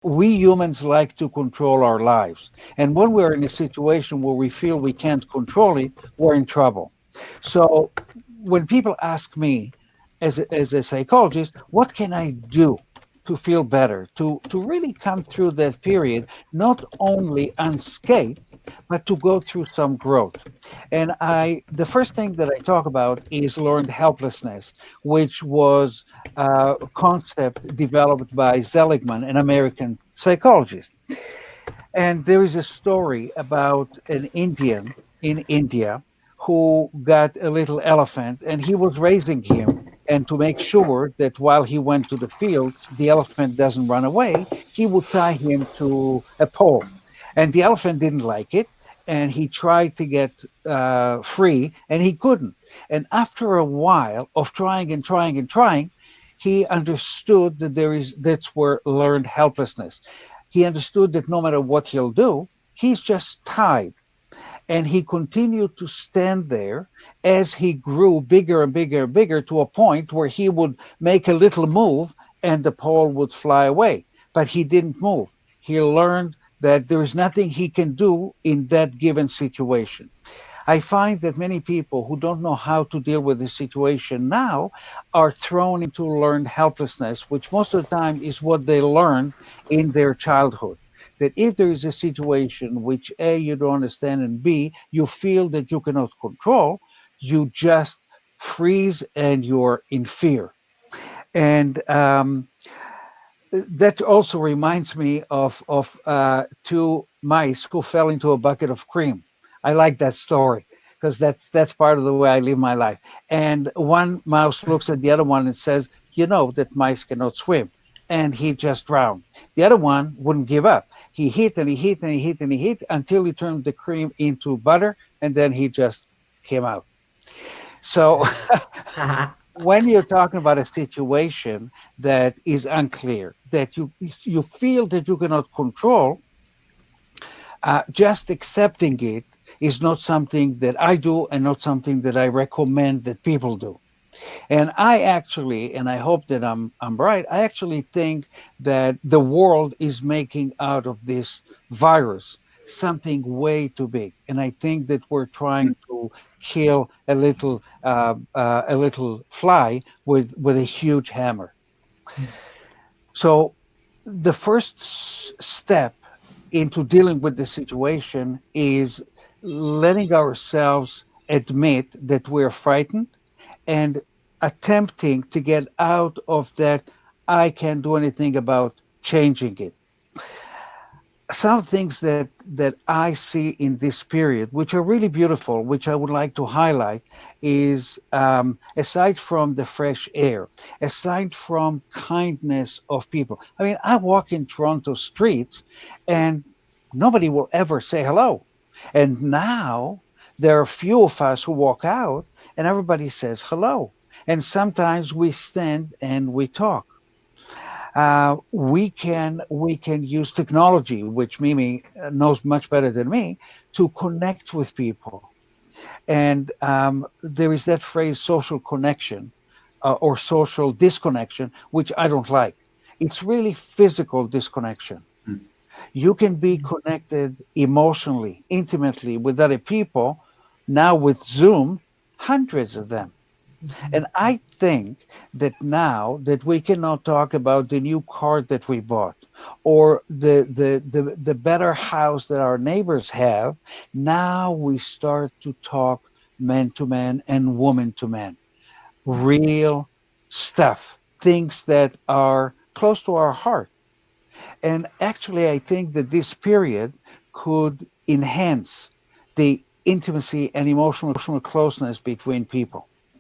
We humans like to control our lives. And when we're in a situation where we feel we can't control it, we're in trouble. So when people ask me, as a psychologist, what can I do to feel better, to really come through that period, not only unscathed, but to go through some growth? And the first thing that I talk about is learned helplessness, which was a concept developed by Seligman, an American psychologist. And there is a story about an Indian in India who got a little elephant and he was raising him. And to make sure that while he went to the fields, the elephant doesn't run away, he would tie him to a pole. And the elephant didn't like it. And he tried to get free and he couldn't. And after a while of trying and trying and trying, he understood that that's where learned helplessness. He understood that no matter what he'll do, he's just tied. And he continued to stand there as he grew bigger and bigger and bigger to a point where he would make a little move and the pole would fly away. But he didn't move. He learned that there is nothing he can do in that given situation. I find that many people who don't know how to deal with the situation now are thrown into learned helplessness, which most of the time is what they learned in their childhood. That if there is a situation which A, you don't understand, and B, you feel that you cannot control, you just freeze and you're in fear. And that also reminds me of two mice who fell into a bucket of cream. I like that story because that's part of the way I live my life. And one mouse looks at the other one and says, "You know that mice cannot swim," and he just drowned. The other one wouldn't give up. He hit and he hit and he hit and he hit until he turned the cream into butter, and then he just came out. So when you're talking about a situation that is unclear, that you feel that you cannot control, just accepting it is not something that I do and not something that I recommend that people do. And I actually, and I hope that I'm right, I actually think that the world is making out of this virus something way too big. And I think that we're trying to kill a little fly with a huge hammer. So the first step into dealing with the situation is letting ourselves admit that we're frightened and attempting to get out of that I can't do anything about changing it. Some things that I see in this period, which are really beautiful, which I would like to highlight, is aside from the fresh air, aside from kindness of people. I mean, I walk in Toronto streets, and nobody will ever say hello. And now there are few of us who walk out, and everybody says hello. And sometimes we stand and we talk. We can use technology, which Mimi knows much better than me, to connect with people. And there is that phrase, social connection or social disconnection, which I don't like. It's really physical disconnection. You can be connected emotionally, intimately with other people. Now with Zoom, hundreds of them. And I think that now that we can now talk about the new car that we bought or the better house that our neighbors have, now we start to talk man to man and woman to man. Real stuff, things that are close to our heart. And actually, I think that this period could enhance the intimacy and emotional closeness between people.